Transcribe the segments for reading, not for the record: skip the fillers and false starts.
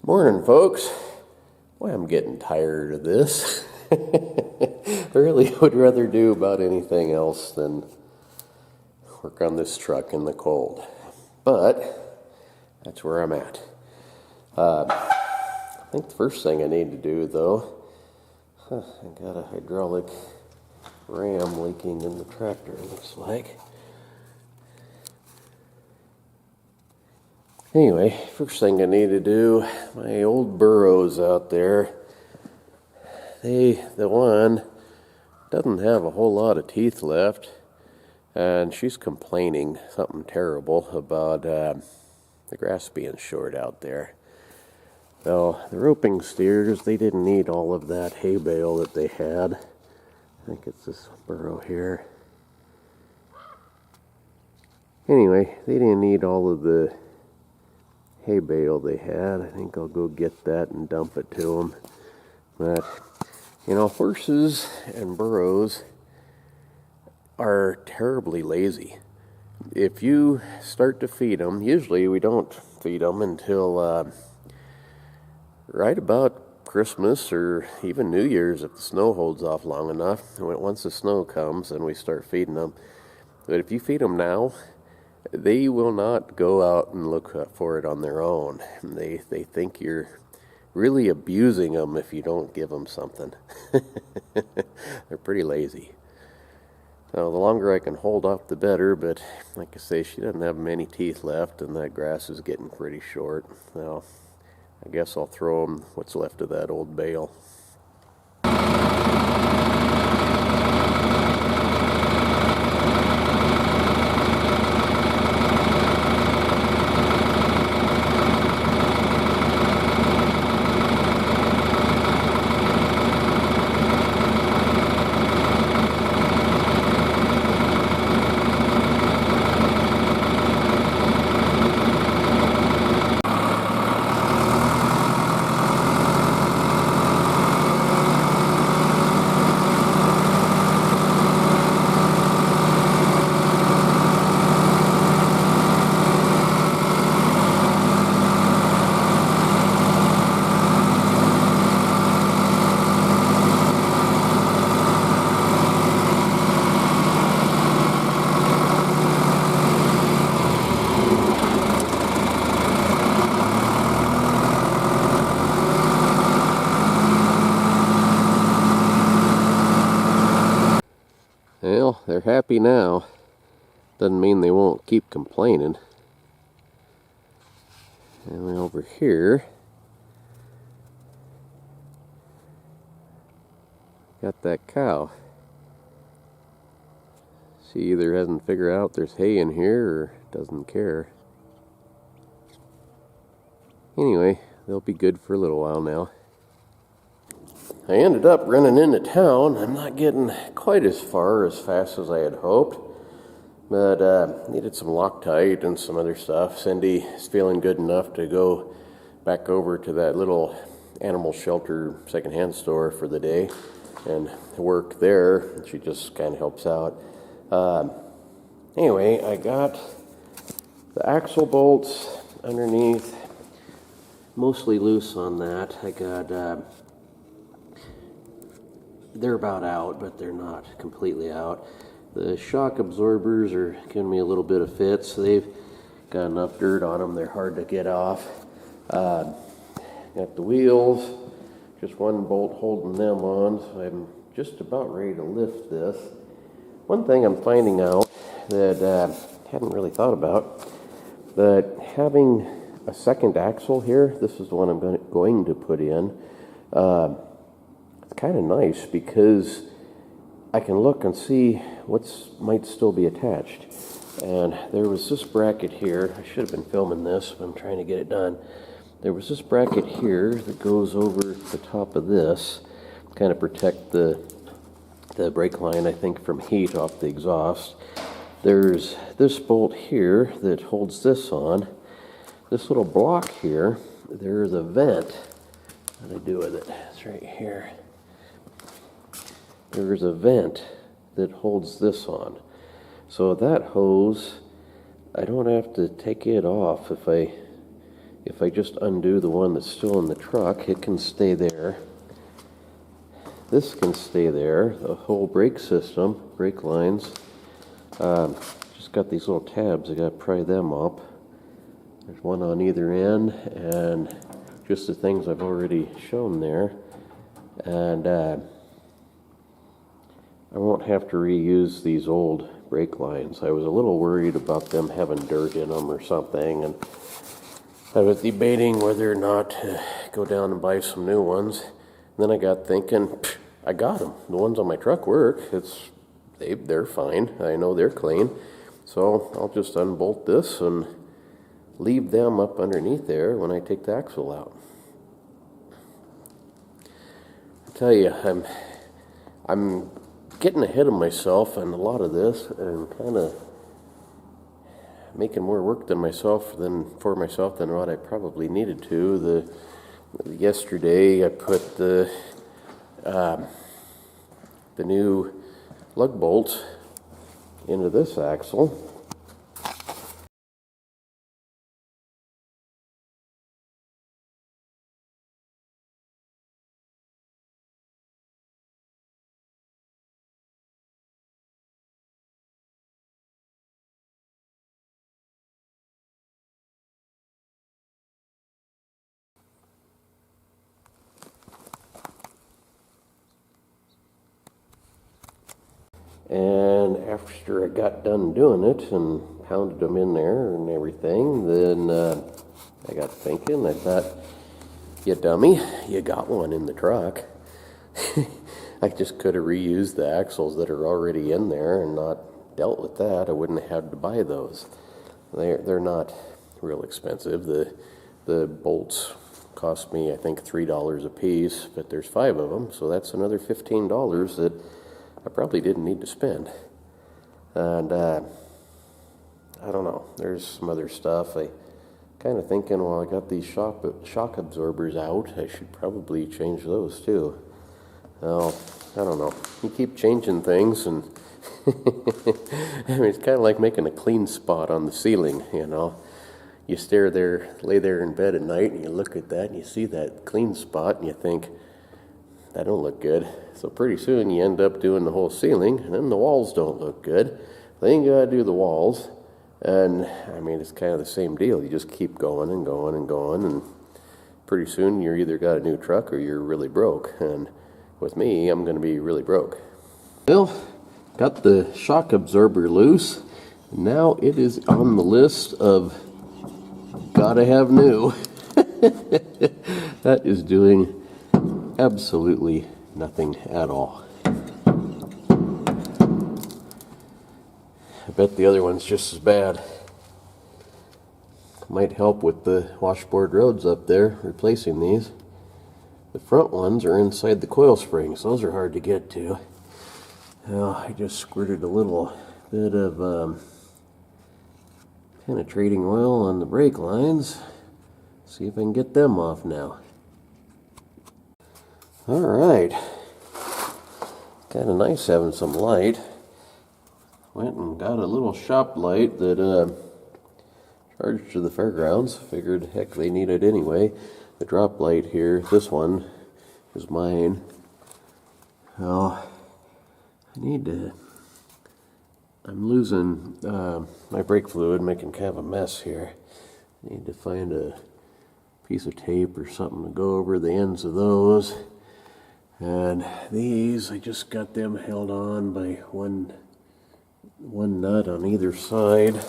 Morning, folks. Boy, I'm getting tired of this. I really would rather do about anything else than work on this truck in the cold. But that's where I'm at. I think the first thing I need to do, though, I got a hydraulic ram leaking in the tractor, it looks like. Anyway, first thing I need to do, my old Burros out there, the one doesn't have a whole lot of teeth left, and she's complaining something terrible about the grass being short out there. Well, the roping steers, they didn't need all of that hay bale that they had. I think it's this burro here. Anyway, they didn't need all of the hay bale they had. I think I'll go get that and dump it to them. But, you know, horses and burros are terribly lazy. If you start to feed them, usually we don't feed them until right about Christmas or even New Year's if the snow holds off long enough. Once the snow comes, then we start feeding them. But if you feed them now, they will not go out and look for it on their own. They think you're really abusing them if you don't give them something. They're pretty lazy. So the longer I can hold off, the better. But like I say, she doesn't have many teeth left, and that grass is getting pretty short. Well, I guess I'll throw them what's left of that old bale. Well, they're happy now. Doesn't mean they won't keep complaining. And then over here, got that cow. She either hasn't figured out there's hay in here or doesn't care. Anyway, they'll be good for a little while now. I ended up running into town. I'm not getting quite as far as fast as I had hoped, but needed some Loctite and some other stuff. Cindy is feeling good enough to go back over to that little animal shelter secondhand store for the day and work there. She just kind of helps out. Anyway, I got the axle bolts underneath, mostly loose on that. I got they're about out, but they're not completely out. The shock absorbers are giving me a little bit of fits. They've got enough dirt on them, they're hard to get off. Got the wheels, just one bolt holding them on, so I'm just about ready to lift this. One thing I'm finding out that I hadn't really thought about, but having a second axle here, this is the one I'm going to put in, it's kind of nice because I can look and see what might still be attached. And there was this bracket here. I should have been filming this, but I'm trying to get it done. There was this bracket here that goes over the top of this, kind of protect the brake line, I think, from heat off the exhaust. There's this bolt here that holds this on. This little block here, there's a vent. What do I do with it? It's right here. There's a vent that holds this on. So that hose, I don't have to take it off if I if I just undo the one that's still in the truck, it can stay there. This can stay there. The whole brake system, brake lines, just got these little tabs. I got to pry them up. There's one on either end, and just the things I've already shown there. And I won't have to reuse these old brake lines. I was a little worried about them having dirt in them or something, and I was debating whether or not to go down and buy some new ones. And then I got thinking, I got them. The ones on my truck work. They're fine. I know they're clean. So I'll just unbolt this and leave them up underneath there when I take the axle out. I tell you, I'm getting ahead of myself on a lot of this and kind of making more work for myself than what I probably needed to. Yesterday I put the new lug bolts into this axle. And after I got done doing it and pounded them in there and everything, then I got thinking, I thought, you dummy, you got one in the truck. I just could have reused the axles that are already in there and not dealt with that. I wouldn't have had to buy those. They're not real expensive. The bolts cost me, I think, $3 a piece, but there's 5 of them, so that's another $15 that I probably didn't need to spend. And I don't know, there's some other stuff. I kind of thinking, well, I got these shock absorbers out, I should probably change those too. Well, I don't know. You keep changing things, and I mean, it's kind of like making a clean spot on the ceiling, you know. You lay there in bed at night, and you look at that, and you see that clean spot, and you think, that don't look good. So pretty soon you end up doing the whole ceiling, and then the walls don't look good. Then you gotta do the walls, and I mean, it's kind of the same deal. You just keep going and going and going, and pretty soon you're either got a new truck or you're really broke. And with me, I'm gonna be really broke. Well, got the shock absorber loose. Now it is on the list of gotta have new. That is doing absolutely nothing at all. I bet the other one's just as bad. Might help with the washboard roads up there, replacing these. The front ones are inside the coil springs. Those are hard to get to. Well, I just squirted a little bit of penetrating oil on the brake lines. See if I can get them off now. Alright, kind of nice having some light. Went and got a little shop light that charged to the fairgrounds. Figured, heck, they need it anyway. The drop light here, this one, is mine. Well, I'm losing my brake fluid, making kind of a mess here. I need to find a piece of tape or something to go over the ends of those. And these, I just got them held on by one nut on either side.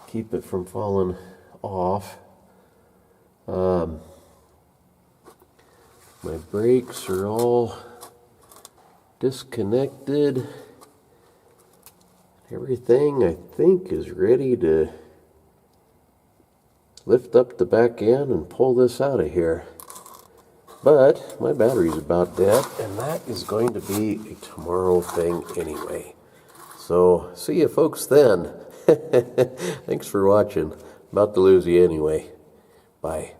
Keep it from falling off. My brakes are all disconnected. Everything, I think, is ready to lift up the back end and pull this out of here. But my battery's about dead, and that is going to be a tomorrow thing anyway. So, see you folks then. Thanks for watching. About to lose you anyway. Bye.